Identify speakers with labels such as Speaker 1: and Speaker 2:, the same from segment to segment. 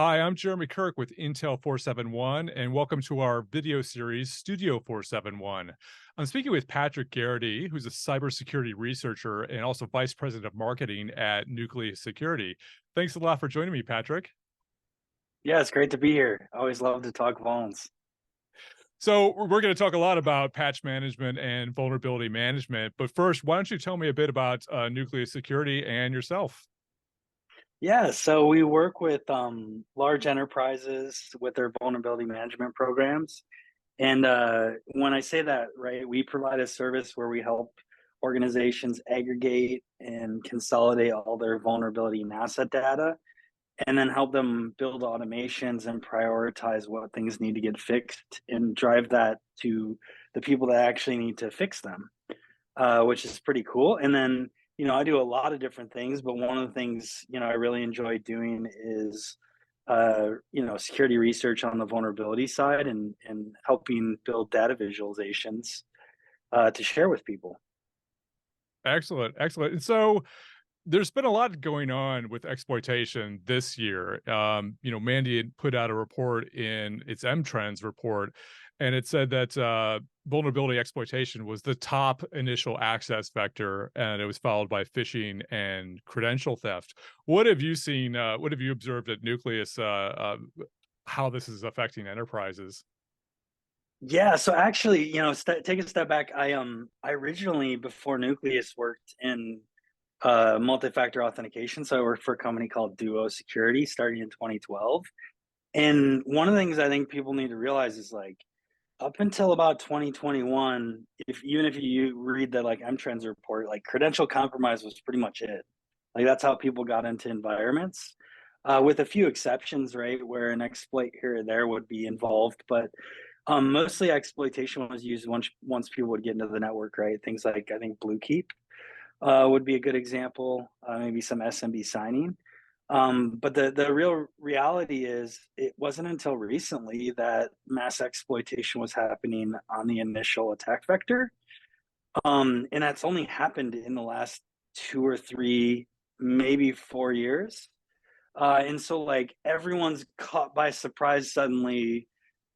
Speaker 1: Hi, I'm Jeremy Kirk with Intel 471, and welcome to our video series, Studio 471. I'm speaking with Patrick Garrity, who's a cybersecurity researcher and also vice president of marketing at Nucleus Security. Thanks a lot for joining me, Patrick.
Speaker 2: Yeah, it's great to be here. I always love to talk vulns.
Speaker 1: So, we're going to talk a lot about patch management and vulnerability management. But first, why don't you tell me a bit about Nucleus Security and yourself?
Speaker 2: Yeah, so we work with large enterprises with their vulnerability management programs. And when I say that, right, we provide a service where we help organizations aggregate and consolidate all their vulnerability and asset data, and then help them build automations and prioritize what things need to get fixed and drive that to the people that actually need to fix them. Which is pretty cool. And then, I do a lot of different things, but one of the things, I really enjoy doing is, security research on the vulnerability side and helping build data visualizations to share with people.
Speaker 1: Excellent, excellent. And so, there's been a lot going on with exploitation this year. Mandy had put out a report in its M Trends report, and it said that vulnerability exploitation was the top initial access vector, and it was followed by phishing and credential theft. What have you seen? What have you observed at Nucleus? How this is affecting enterprises?
Speaker 2: Yeah, so actually, take a step back. I originally before Nucleus worked in multi-factor authentication. So I worked for a company called Duo Security starting in 2012. And one of the things I think people need to realize is like up until about 2021, if even if you read the like MTrends report, like credential compromise was pretty much it. Like that's how people got into environments, with a few exceptions, right, where an exploit here or there would be involved. But mostly exploitation was used once people would get into the network, right? Things like I think Blue Keep would be a good example. Maybe some SMB signing. But the real reality is, it wasn't until recently that mass exploitation was happening on the initial attack vector, and that's only happened in the last 2 or 3, maybe 4 years. And so, like everyone's caught by surprise suddenly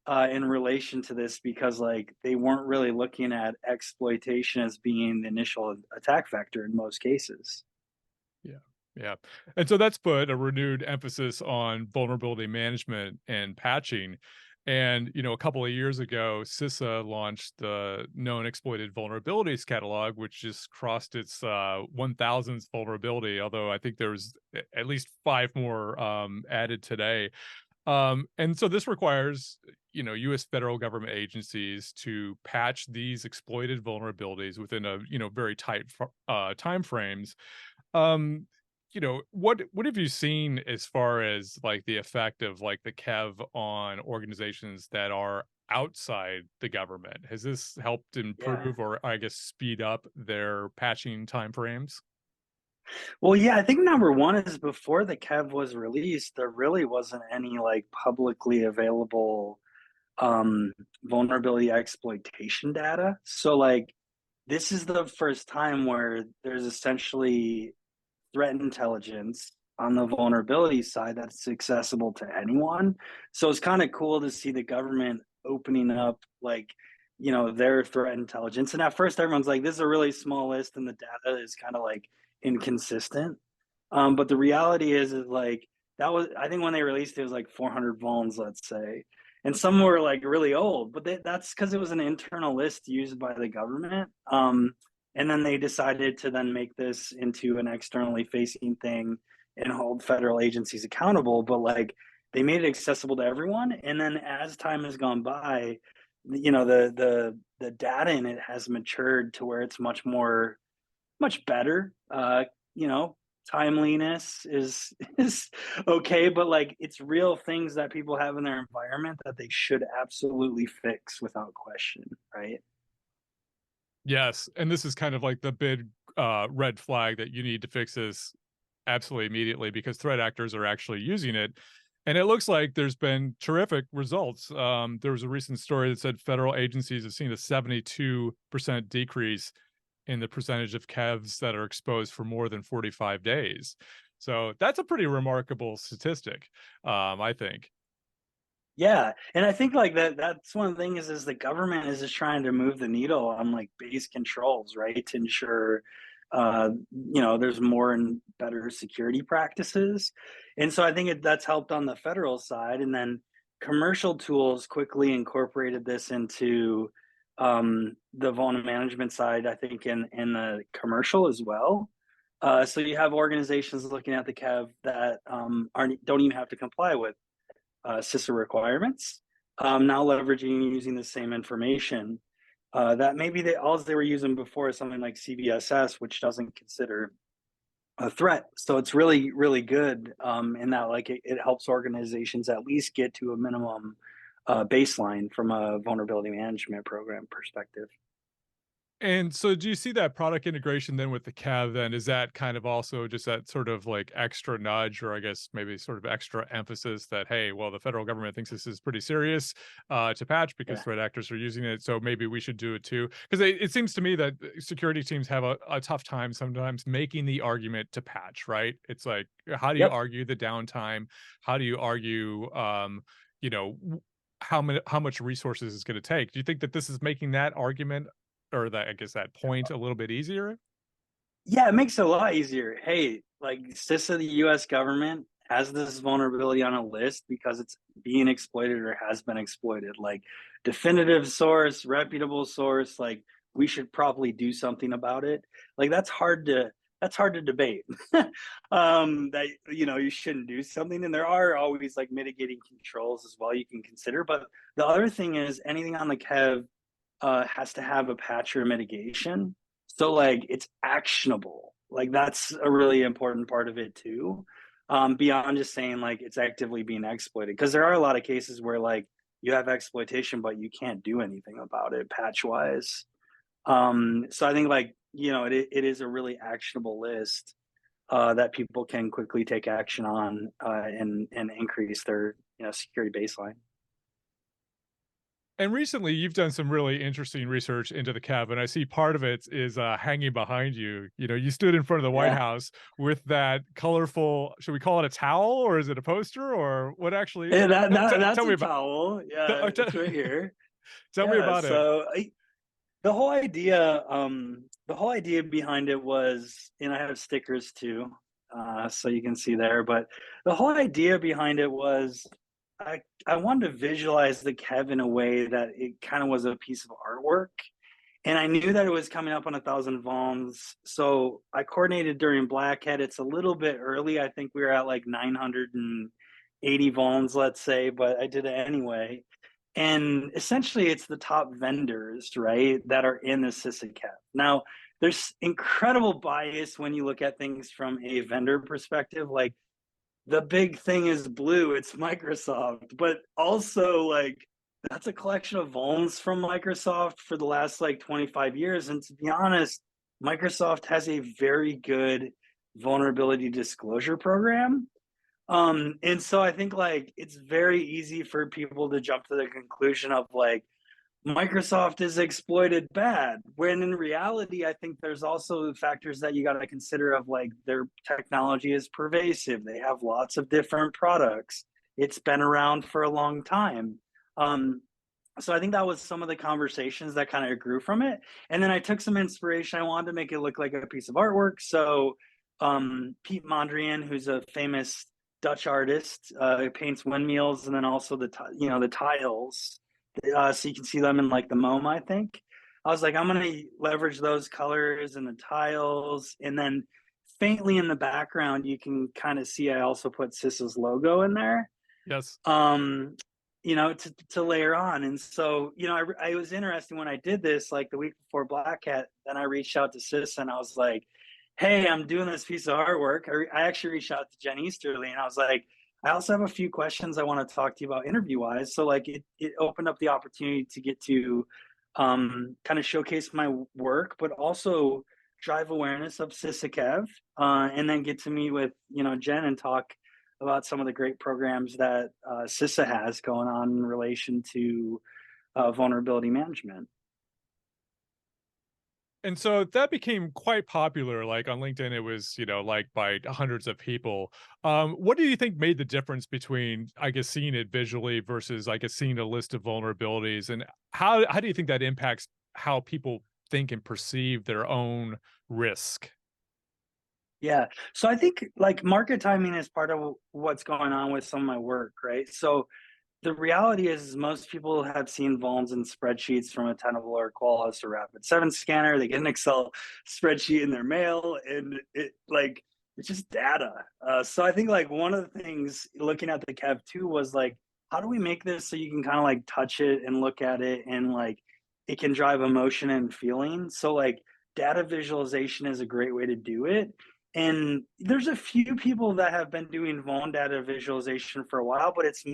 Speaker 2: in relation to this because like they weren't really looking at exploitation as being the initial attack vector in most cases.
Speaker 1: Yeah. Yeah. And so that's put a renewed emphasis on vulnerability management and patching. And, a couple of years ago, CISA launched the Known Exploited Vulnerabilities catalog, which just crossed its 1000th vulnerability, although I think there's at least five more added today. And so this requires, U.S. federal government agencies to patch these exploited vulnerabilities within a, very tight time frames. um, what have you seen as far as like the effect of like the KEV on organizations that are outside the government? Has this helped
Speaker 2: Yeah.
Speaker 1: improve or I guess speed up their patching timeframes?
Speaker 2: Well, yeah, I think number one is before the Kev was released, there really wasn't any like publicly available vulnerability exploitation data. So like this is the first time where there's essentially threat intelligence on the vulnerability side that's accessible to anyone. So it's kind of cool to see the government opening up like their threat intelligence. And at first everyone's like, this is a really small list and the data is kind of like inconsistent. But the reality is like that was, I think when they released it was like 400 vulns, let's say, and some were like really old. But that's because it was an internal list used by the government. And then they decided to then make this into an externally facing thing and hold federal agencies accountable. But like they made it accessible to everyone. And then as time has gone by, the data in it has matured to where it's much better. You know, timeliness is okay, but like it's real things that people have in their environment that they should absolutely fix without question, right?
Speaker 1: Yes, and this is kind of like the big red flag that you need to fix this absolutely immediately because threat actors are actually using it. And it looks like there's been terrific results. There was a recent story that said federal agencies have seen a 72% decrease in the percentage of KEVs that are exposed for more than 45 days. So that's a pretty remarkable statistic, I think.
Speaker 2: Yeah, and I think like that's one of the things is the government is just trying to move the needle on like base controls, right? To ensure there's more and better security practices. And so I think that's helped on the federal side. And then commercial tools quickly incorporated this into the vulnerability management side, I think in the commercial as well. So you have organizations looking at the KEV that don't even have to comply with CISA requirements, now leveraging and using the same information that maybe all they were using before is something like CVSS, which doesn't consider a threat. So it's really, really good in that like it helps organizations at least get to a minimum baseline from a vulnerability management program perspective.
Speaker 1: And so do you see that product integration then with the CAV then? Is that kind of also just that sort of like extra nudge or I guess maybe sort of extra emphasis that, hey, well, the federal government thinks this is pretty serious to patch because
Speaker 2: Yeah.
Speaker 1: threat actors are using it. So maybe we should do it too. Because it seems to me that security teams have a tough time sometimes making the argument to patch, right? It's like, how do you
Speaker 2: Yep.
Speaker 1: argue the downtime? How do you argue, you know, how much resources it's going to take? Do you think that this is making that argument or that I guess that point a little bit easier?
Speaker 2: Yeah, it makes it a lot easier. Hey, like CISA, the US government has this vulnerability on a list because it's being exploited or has been exploited. Like definitive source, reputable source, like we should probably do something about it. Like that's hard to debate. That you shouldn't do something. And there are always like mitigating controls as well you can consider. But the other thing is anything on the KEV has to have a patch or mitigation. So like it's actionable. Like that's a really important part of it too. Beyond just saying like it's actively being exploited. Because there are a lot of cases where like you have exploitation, but you can't do anything about it patch wise. So I think like, it is a really actionable list that people can quickly take action on and increase their security baseline.
Speaker 1: And recently, you've done some really interesting research into the cab, and I see part of it is hanging behind you. You know, you stood in front of the White
Speaker 2: Yeah.
Speaker 1: House with that colorful. Should we call it a towel, or is it a poster, or what? Actually,
Speaker 2: Yeah, that's
Speaker 1: tell
Speaker 2: a
Speaker 1: me about.
Speaker 2: towel. Yeah, it's right here.
Speaker 1: Tell me
Speaker 2: Yeah,
Speaker 1: about it.
Speaker 2: so the whole idea behind it was, and I have stickers too, so you can see there. But the whole idea behind it was, I wanted to visualize the Kev in a way that it kind of was a piece of artwork, and I knew that it was coming up on 1,000 vulns. So I coordinated during Black Hat. It's a little bit early. I think we were at like 980 vulns, let's say, but I did it anyway. And essentially, it's the top vendors, right, that are in the CISA-CAP. Now, there's incredible bias when you look at things from a vendor perspective. Like the big thing is blue, it's Microsoft, but also like that's a collection of vulns from Microsoft for the last like 25 years. And to be honest, Microsoft has a very good vulnerability disclosure program. And so I think like it's very easy for people to jump to the conclusion of like Microsoft is exploited bad, when in reality, I think there's also factors that you got to consider of like their technology is pervasive. They have lots of different products. It's been around for a long time. Um, so I think that was some of the conversations that kind of grew from it. And then I took some inspiration. I wanted to make it look like a piece of artwork. So Pete Mondrian, who's a famous Dutch artist, paints windmills and then also the tiles. So you can see them in like the MoMA, I think. I was like, I'm gonna leverage those colors and the tiles, and then faintly in the background, you can kind of see I also put CISA's logo in there.
Speaker 1: Yes.
Speaker 2: Um, to layer on. And so, I was interested when I did this, like the week before Black Hat. Then I reached out to CISA and I was like, "Hey, I'm doing this piece of artwork." I actually reached out to Jen Easterly and I was like, I also have a few questions I want to talk to you about interview wise. So like it opened up the opportunity to get to kind of showcase my work, but also drive awareness of CISA-KEV, and then get to meet with Jen and talk about some of the great programs that CISA has going on in relation to vulnerability management.
Speaker 1: And so that became quite popular, like, on LinkedIn, it was, liked by hundreds of people. What do you think made the difference between, I guess, seeing it visually versus, I guess, seeing a list of vulnerabilities? And how do you think that impacts how people think and perceive their own risk?
Speaker 2: Yeah. So I think like market timing is part of what's going on with some of my work, right? So the reality is most people have seen vulns in spreadsheets from a Tenable or Qualys or Rapid7 scanner. They get an Excel spreadsheet in their mail, and it's just data. So I think like one of the things looking at the Kev 2 was like, how do we make this so you can kind of like touch it and look at it and like it can drive emotion and feeling? So like data visualization is a great way to do it. And there's a few people that have been doing vuln data visualization for a while, but it's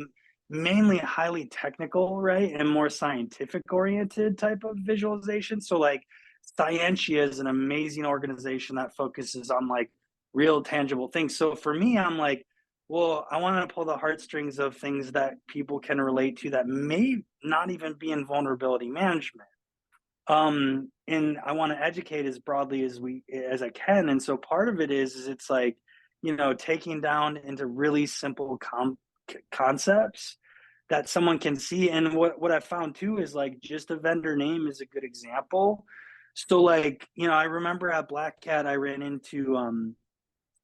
Speaker 2: mainly highly technical, right? And more scientific oriented type of visualization. So like Scientia is an amazing organization that focuses on like real tangible things. So for me, I'm like, well, I want to pull the heartstrings of things that people can relate to that may not even be in vulnerability management. And I want to educate as broadly as I can. And so part of it is it's like, taking down into really simple concepts that someone can see. And what I found too is like just a vendor name is a good example. So like, I remember at Black Cat I ran into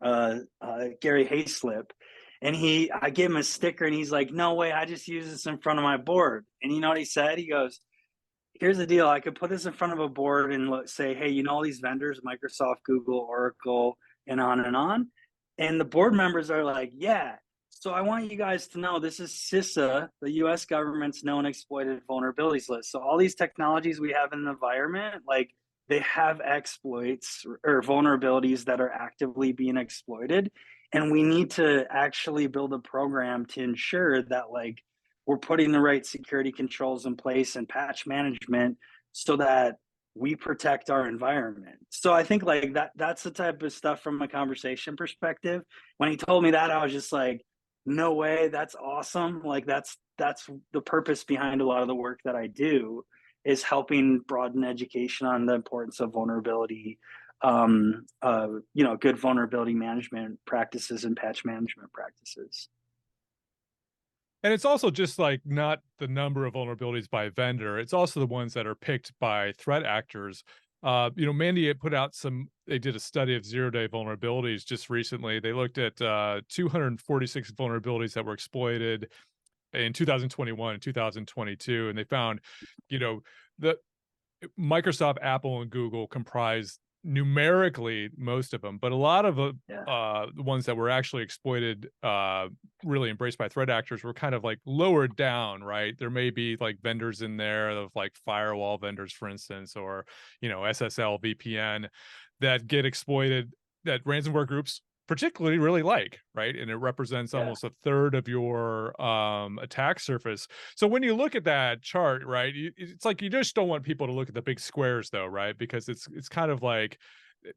Speaker 2: Gary Hayslip, and I gave him a sticker and he's like, no way, I just use this in front of my board. And you know what he said? He goes, here's the deal. I could put this in front of a board and say, hey, all these vendors, Microsoft, Google, Oracle, and on and on. And the board members are like, yeah. So I want you guys to know this is CISA, the US government's known exploited vulnerabilities list. So all these technologies we have in the environment, like they have exploits or vulnerabilities that are actively being exploited. And we need to actually build a program to ensure that like we're putting the right security controls in place and patch management so that we protect our environment. So I think like that's the type of stuff from a conversation perspective. When he told me that, I was just like, no way, that's awesome. Like that's the purpose behind a lot of the work that I do is helping broaden education on the importance of vulnerability, good vulnerability management practices and patch management practices.
Speaker 1: And it's also just like not the number of vulnerabilities by vendor. It's also the ones that are picked by threat actors. Mandy had put out they did a study of 0-day vulnerabilities just recently. They looked at 246 vulnerabilities that were exploited in 2021 and 2022. And they found, the Microsoft, Apple, and Google comprise numerically most of them, but a lot of
Speaker 2: Yeah.
Speaker 1: the ones that were actually exploited, really embraced by threat actors, were kind of like lowered down, right? There may be like vendors in there of like firewall vendors, for instance, or SSL, VPN that get exploited that ransomware groups particularly really like, right? And it represents
Speaker 2: Yeah.
Speaker 1: almost a third of your attack surface. So when you look at that chart, right, it's like you just don't want people to look at the big squares, though, right? Because it's kind of like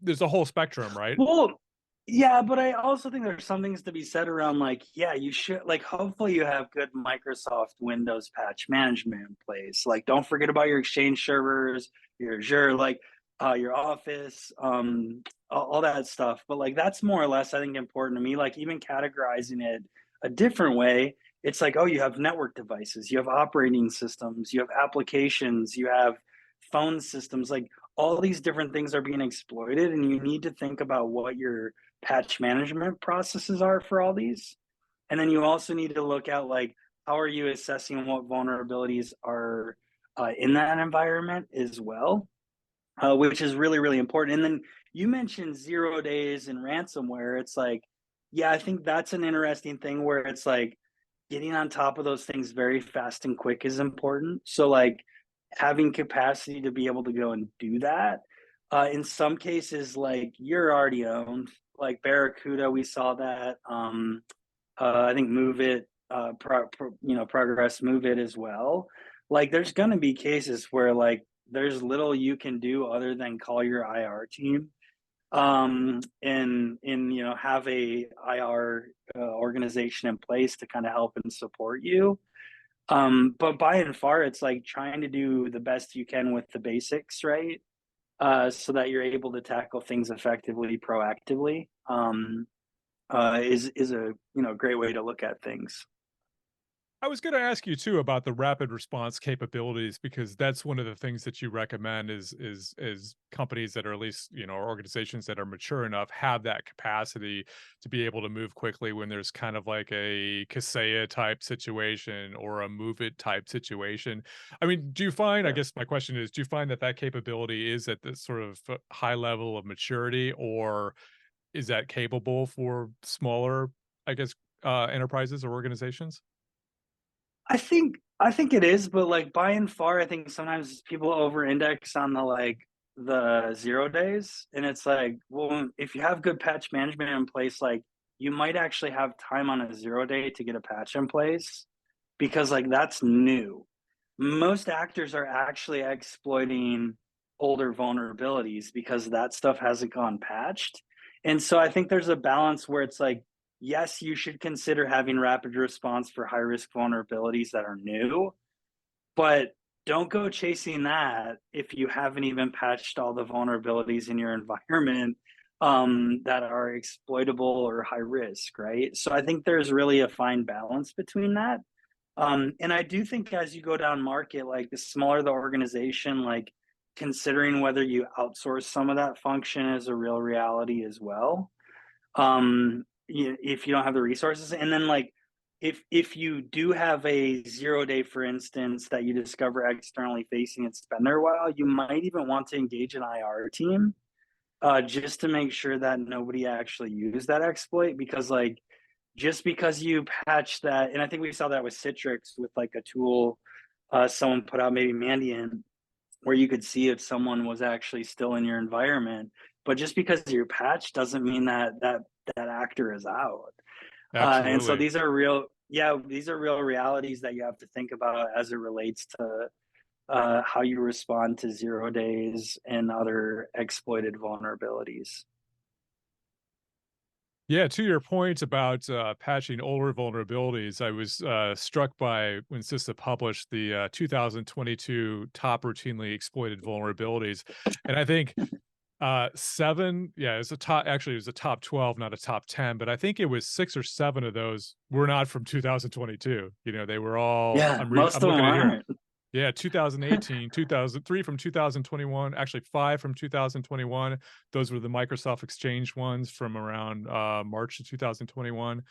Speaker 1: there's a whole spectrum, right?
Speaker 2: Well, yeah, but I also think there's some things to be said around like, yeah, you should like hopefully you have good Microsoft Windows patch management in place. Like, don't forget about your Exchange servers, your Azure, like your Office, all that stuff. But like that's more or less, I think, important to me. Like even categorizing it a different way, it's like, oh, you have network devices, you have operating systems, you have applications, you have phone systems, like all these different things are being exploited, and you need to think about what your patch management processes are for all these. And then you also need to look at like how are you assessing what vulnerabilities are in that environment as well, which is really really important. And then you mentioned 0 days in ransomware. It's like, yeah, I think that's an interesting thing where it's like getting on top of those things very fast and quick is important. So like having capacity to be able to go and do that. In some cases, like you're already owned, like Barracuda, we saw that. I think Move It, Progress Move It as well. Like there's going to be cases where like there's little you can do other than call your IR team, and have a IR organization in place to kind of help and support you. But by and far, it's like trying to do the best you can with the basics, right? so that you're able to tackle things effectively, proactively, is a great way to look at things.
Speaker 1: I was going to ask you too about the rapid response capabilities because that's one of the things that you recommend is companies that are at least or organizations that are mature enough have that capacity to be able to move quickly when there's kind of like a Kaseya type situation or a move it type situation. I mean, do you find? I
Speaker 2: Yeah.
Speaker 1: guess my question is, do you find that that capability is at this sort of high level of maturity, or is that capable for smaller, I guess, enterprises or organizations?
Speaker 2: I think it is, but like by and far, I think sometimes people over index on the 0 days. And it's like, well, if you have good patch management in place, like you might actually have time on a 0 day to get a patch in place because like that's new. Most actors are actually exploiting older vulnerabilities because that stuff hasn't gone patched. And so I think there's a balance where it's like, yes, you should consider having rapid response for high risk vulnerabilities that are new, but don't go chasing that if you haven't even patched all the vulnerabilities in your environment that are exploitable or high risk, right? So I think there's really a fine balance between that. And I do think as you go down market, like the smaller the organization, like considering whether you outsource some of that function is a real reality as well. If you don't have the resources, and then like if you do have a 0 day, for instance, that you discover externally facing, it's been there a while, you might even want to engage an IR team just to make sure that nobody actually used that exploit because like just because you patch that, and I think we saw that with Citrix with like a tool someone put out, maybe Mandiant, where you could see if someone was actually still in your environment. But just because you're patched doesn't mean that actor is out. And so
Speaker 1: Absolutely.
Speaker 2: these are real, yeah, these are real realities that you have to think about as it relates to how you respond to 0 days and other exploited vulnerabilities.
Speaker 1: Yeah, to your point about patching older vulnerabilities, I was struck by when CISA published the 2022 top routinely exploited vulnerabilities, and I think seven, yeah, it's a top. Actually, it was a top 12, not a top 10, but I think it was six or seven of those were not from 2022. They were all.
Speaker 2: Yeah, most
Speaker 1: I'm
Speaker 2: of them
Speaker 1: looking at here.
Speaker 2: aren't.
Speaker 1: Yeah, 2018, 2003 from 2021, actually 5 from 2021. Those were the Microsoft Exchange ones from around March of 2021,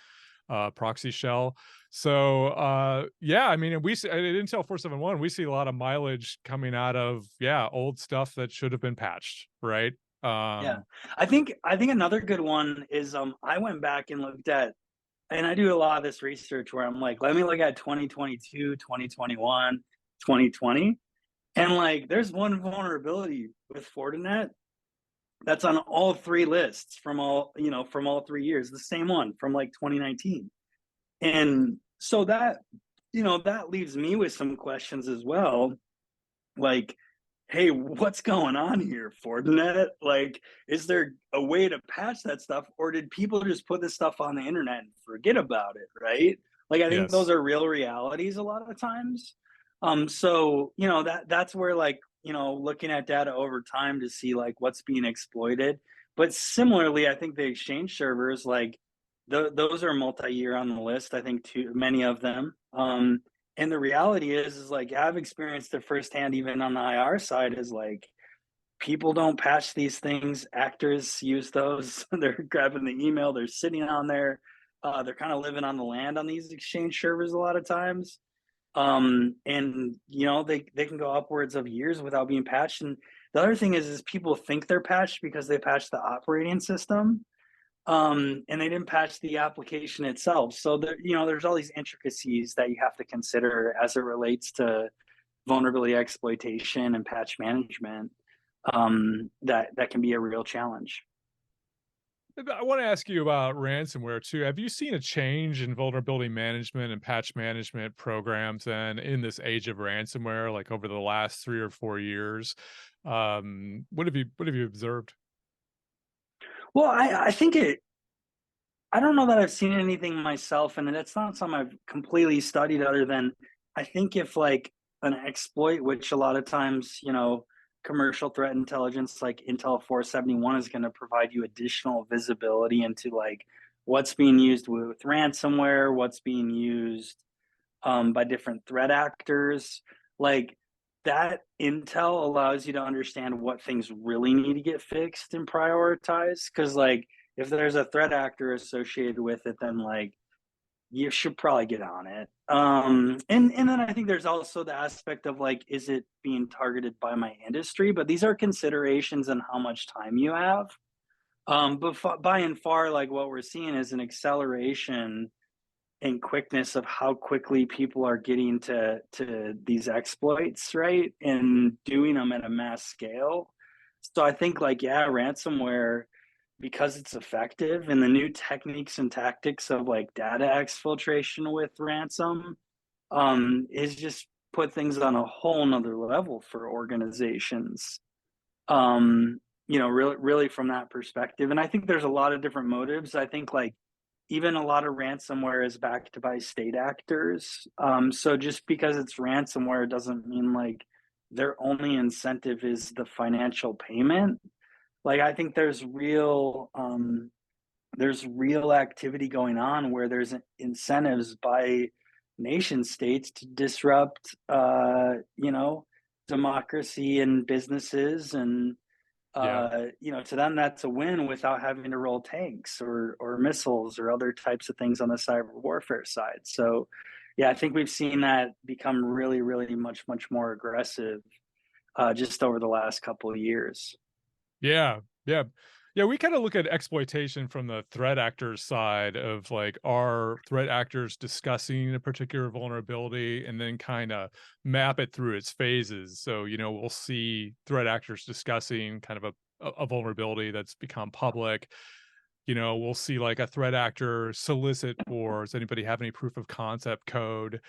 Speaker 1: proxy shell. So yeah, I mean, and we see at Intel 471, we see a lot of mileage coming out of old stuff that should have been patched, right?
Speaker 2: Yeah.
Speaker 1: Um,
Speaker 2: I think another good one is I went back and looked at, and I do a lot of this research where I'm like, let me look at 2022, 2021, 2020. And like there's one vulnerability with Fortinet that's on all three lists from all 3 years, the same one from like 2019. And so that leaves me with some questions as well. Like, hey, what's going on here, Fortinet? Like, is there a way to patch that stuff, or did people just put this stuff on the internet and forget about it? Right? Like, I think those
Speaker 1: yes.
Speaker 2: are real realities a lot of times. So that's where like looking at data over time to see like what's being exploited. But similarly, I think the Exchange servers like those are multi-year on the list. I think too many of them. And the reality is like I've experienced it firsthand, even on the IR side, is like people don't patch these things. Actors use those. They're grabbing the email. They're sitting on there. They're kind of living on the land on these Exchange servers a lot of times. And they can go upwards of years without being patched. And the other thing is people think they're patched because they patched the operating system, and they didn't patch the application itself. So there's all these intricacies that you have to consider as it relates to vulnerability exploitation and patch management. That can be a real challenge.
Speaker 1: I want to ask you about ransomware too. Have you seen a change in vulnerability management and patch management programs and in this age of ransomware, like over the last 3 or 4 years? What have you observed?
Speaker 2: Well, I think it. I don't know that I've seen anything myself, and that's not something I've completely studied. Other than I think if like an exploit, which a lot of times commercial threat intelligence like Intel 471 is going to provide you additional visibility into like what's being used with ransomware, what's being used by different threat actors. Like that intel allows you to understand what things really need to get fixed and prioritized. Because like if there's a threat actor associated with it, then like you should probably get on it. And then I think there's also the aspect of like, is it being targeted by my industry? But these are considerations on how much time you have. But by and far, like what we're seeing is an acceleration and quickness of how quickly people are getting to these exploits, right? And doing them at a mass scale. So I think like, yeah, ransomware, because it's effective and the new techniques and tactics of like data exfiltration with ransom is just put things on a whole nother level for organizations. Really from that perspective. And I think there's a lot of different motives. I think like even a lot of ransomware is backed by state actors. So just because it's ransomware doesn't mean like their only incentive is the financial payment. Like I think there's real activity going on where there's incentives by nation states to disrupt democracy and businesses and
Speaker 1: Yeah.
Speaker 2: to them that's a win without having to roll tanks or missiles or other types of things on the cyber warfare side. So, yeah, I think we've seen that become really, really much more aggressive just over the last couple of years.
Speaker 1: Yeah, yeah. Yeah, we kinda look at exploitation from the threat actors side of, like, are threat actors discussing a particular vulnerability and then kinda map it through its phases. So, we'll see threat actors discussing kind of a vulnerability that's become public. We'll see, like, a threat actor solicit for, "Does anybody have any proof of concept code?"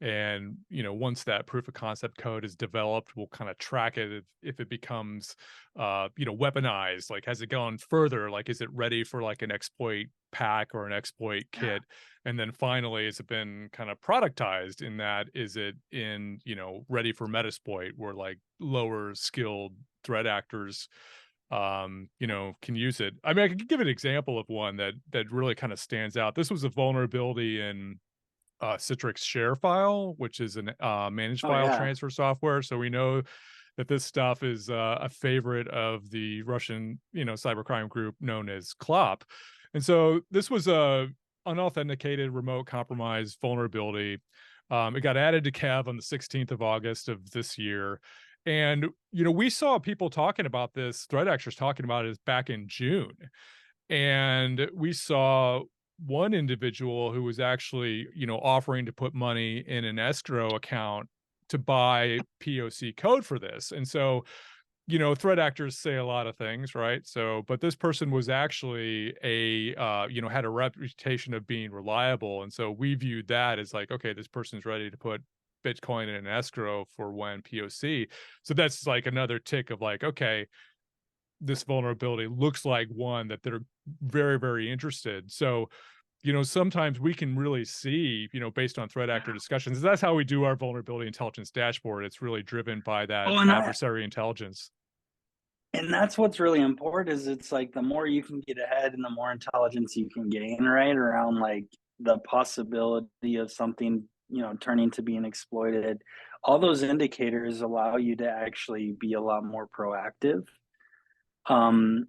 Speaker 1: And, once that proof of concept code is developed, we'll kinda track it if it becomes, weaponized. Like, has it gone further? Like, is it ready for, like, an exploit pack or an exploit
Speaker 2: Yeah.
Speaker 1: kit? And then finally, has it been kinda productized in that is it ready for Metasploit where, like, lower skilled threat actors can use it. I mean, I could give an example of one that really kind of stands out. This was a vulnerability in Citrix ShareFile, which is an managed
Speaker 2: Oh
Speaker 1: file
Speaker 2: yeah.
Speaker 1: transfer software. So we know that this stuff is a favorite of the Russian, cybercrime group known as KLOP. And so this was a unauthenticated remote compromise vulnerability. It got added to Kev on the 16th of August of this year. And, we saw people talking about this, threat actors talking about it back in June. And we saw one individual who was actually, offering to put money in an escrow account to buy POC code for this. And so, threat actors say a lot of things, right? So, but this person was actually had a reputation of being reliable. And so we viewed that as like, okay, this person's ready to put Bitcoin in an escrow for when POC. So that's like another tick of like, okay, this vulnerability looks like one that they're very, very interested. So, sometimes we can really see, based on threat actor
Speaker 2: Yeah.
Speaker 1: discussions, that's how we do our vulnerability intelligence dashboard. It's really driven by that
Speaker 2: Oh,
Speaker 1: adversary intelligence.
Speaker 2: and that's what's really important is it's like the more you can get ahead and the more intelligence you can gain, right? Around like the possibility of something, turning to being exploited. All those indicators allow you to actually be a lot more proactive,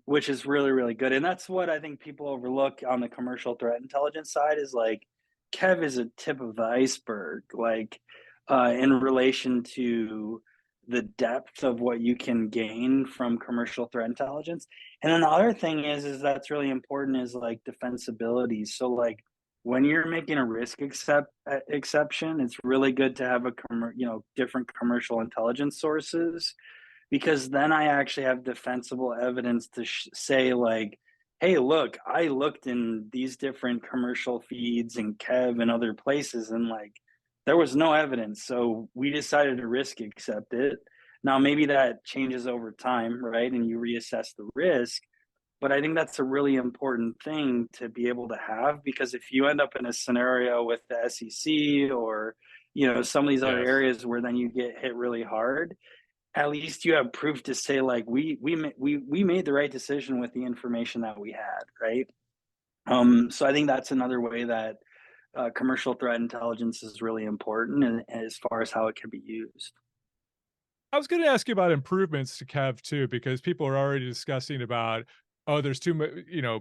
Speaker 2: which is really, really good. And that's what I think people overlook on the commercial threat intelligence side is like Kev is a tip of the iceberg, like in relation to the depth of what you can gain from commercial threat intelligence. And then the other thing is that's really important is like defensibility. So like when you're making a risk exception, it's really good to have different commercial intelligence sources because then I actually have defensible evidence to say like, hey, look, I looked in these different commercial feeds and Kev and other places, and like there was no evidence, so we decided to risk accept it. Now maybe that changes over time, right? And you reassess the risk. But I think that's a really important thing to be able to have because if you end up in a scenario with the SEC or some of these other
Speaker 1: Yes.
Speaker 2: areas where then you get hit really hard, at least you have proof to say like we made the right decision with the information that we had, right? So I think that's another way that commercial threat intelligence is really important, and as far as how it can be used.
Speaker 1: I was going to ask you about improvements to Kev too, because people are already discussing about, oh, there's too much,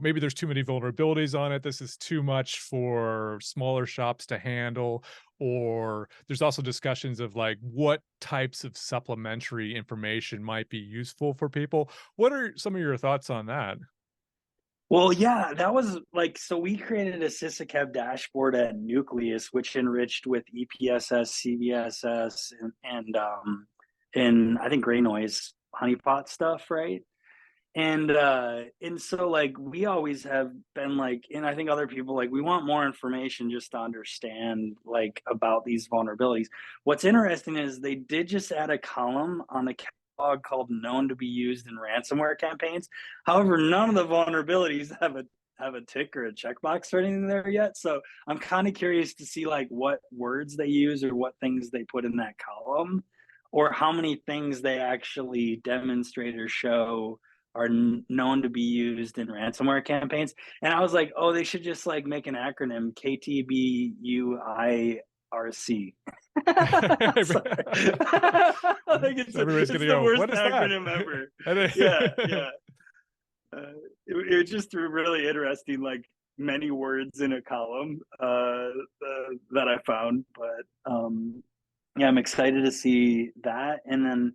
Speaker 1: maybe there's too many vulnerabilities on it. This is too much for smaller shops to handle. Or there's also discussions of like what types of supplementary information might be useful for people. What are some of your thoughts on that?
Speaker 2: Well, yeah, that was like so we created a SysACAB dashboard at Nucleus, which enriched with EPSS, CVSS, and I think gray noise honeypot stuff, right? And so like we always have been like, and I think other people like we want more information just to understand like about these vulnerabilities. What's interesting is they did just add a column on the catalog called known to be used in ransomware campaigns. However, none of the vulnerabilities have a tick or a checkbox or anything there yet. So I'm kind of curious to see like what words they use or what things they put in that column, or how many things they actually demonstrate or show are known to be used in ransomware campaigns. And I was like, oh, they should just like make an acronym KTBUIRC. Sorry. Like
Speaker 1: So everybody's going
Speaker 2: it's
Speaker 1: to
Speaker 2: the
Speaker 1: go,
Speaker 2: worst
Speaker 1: what is that?
Speaker 2: acronym ever. Yeah, yeah. It was just really interesting, like many words in a column that I found. But yeah, I'm excited to see that. And then,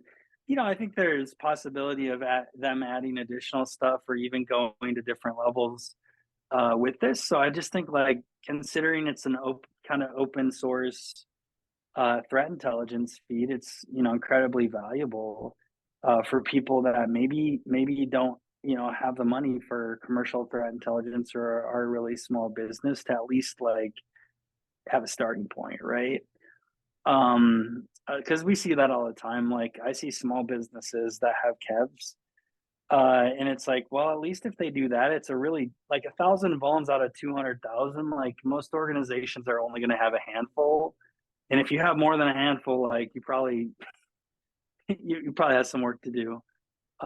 Speaker 2: I think there's possibility of them adding additional stuff or even going to different levels with this. So I just think like considering it's an kind of open source threat intelligence feed, it's incredibly valuable for people that maybe don't have the money for commercial threat intelligence or are a really small business to at least like have a starting point, right? Because we see that all the time. Like I see small businesses that have kevs, and it's like, well, at least if they do that, it's a really like 1,000 vulns out of 200,000. Like most organizations are only going to have a handful, and if you have more than a handful, like you probably you probably have some work to do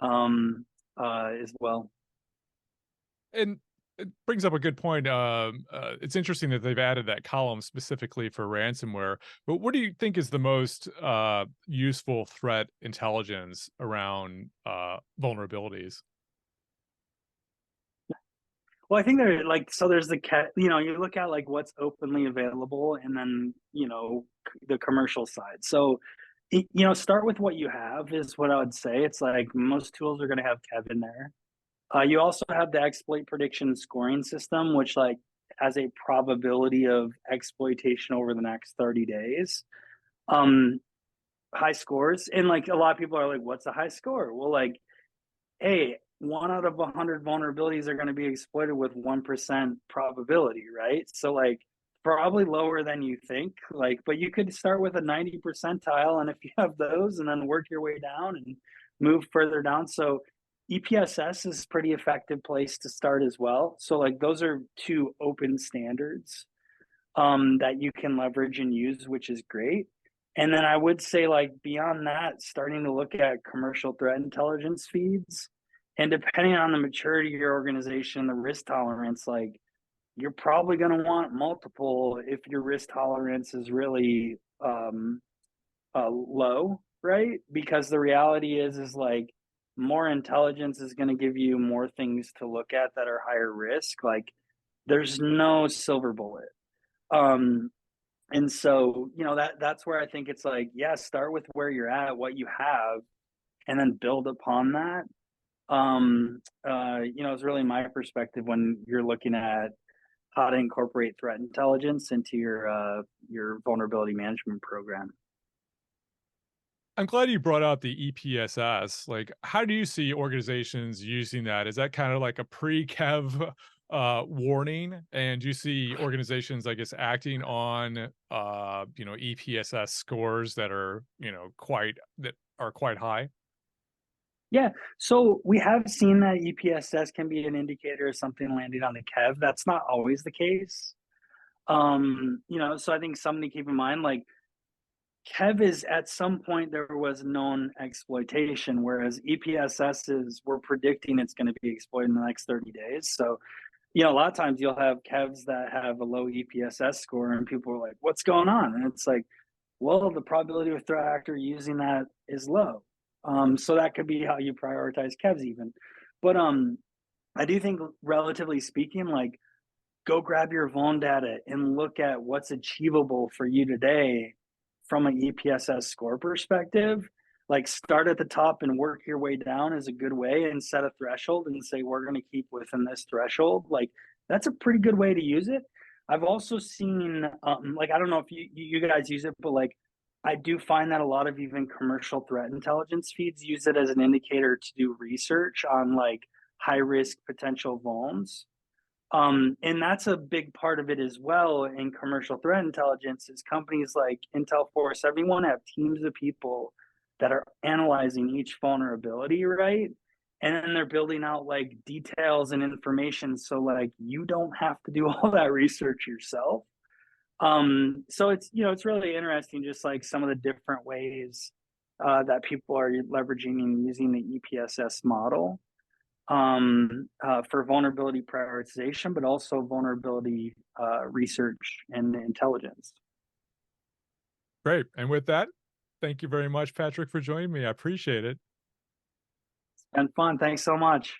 Speaker 2: as well.
Speaker 1: And it brings up a good point. It's interesting that they've added that column specifically for ransomware. But what do you think is the most useful threat intelligence around vulnerabilities?
Speaker 2: Well, I think there like so there's the you look at like what's openly available, and then the commercial side. So start with what you have is what I would say. It's like most tools are going to have kev in there. You also have the exploit prediction scoring system, which like has a probability of exploitation over the next 30 days. Um, High scores, and like a lot of people are like, "What's a high score?" Well, like, hey, 1 out of 100 vulnerabilities are going to be exploited with 1% probability, right? So like probably lower than you think. Like, but you could start with a 90 percentile, and if you have those, and then work your way down and move further down. So EPSS is a pretty effective place to start as well. So like those are two open standards that you can leverage and use, which is great. And then I would say like beyond that, starting to look at commercial threat intelligence feeds, and depending on the maturity of your organization, the risk tolerance, like you're probably going to want multiple if your risk tolerance is really low, right? Because the reality is like more intelligence is going to give you more things to look at that are higher risk. Like there's no silver bullet. Um, and so, that's where I think it's like, yeah, start with where you're at, what you have, and then build upon that. It's really my perspective when you're looking at how to incorporate threat intelligence into your vulnerability management program.
Speaker 1: I'm glad you brought out the EPSS. Like, how do you see organizations using that? Is that kind of like a pre-Kev warning? And do you see organizations, I guess, acting on EPSS scores that are, quite high?
Speaker 2: Yeah, so we have seen that EPSS can be an indicator of something landing on the kev. That's not always the case. So I think something to keep in mind, like Kev is at some point there was known exploitation, whereas EPSSs were predicting it's going to be exploited in the next 30 days. So, a lot of times you'll have Kevs that have a low EPSS score, and people are like, "What's going on?" And it's like, well, the probability of a threat actor using that is low. So that could be how you prioritize Kevs even. But I do think, relatively speaking, like, go grab your vuln data and look at what's achievable for you today from an EPSS score perspective. Like, start at the top and work your way down is a good way, and set a threshold and say, we're going to keep within this threshold. Like, that's a pretty good way to use it. I've also seen, like, I don't know if you guys use it, but like, I do find that a lot of even commercial threat intelligence feeds use it as an indicator to do research on like high risk potential vulns. And that's a big part of it as well in commercial threat intelligence. Is companies like Intel 471 have teams of people that are analyzing each vulnerability, right? And then they're building out like details and information, so like you don't have to do all that research yourself. So it's really interesting, just like some of the different ways that people are leveraging and using the EPSS model for vulnerability prioritization, but also vulnerability research and intelligence.
Speaker 1: Great. And with that, thank you very much, Patrick, for joining me. I appreciate it.
Speaker 2: It's been fun. Thanks so much.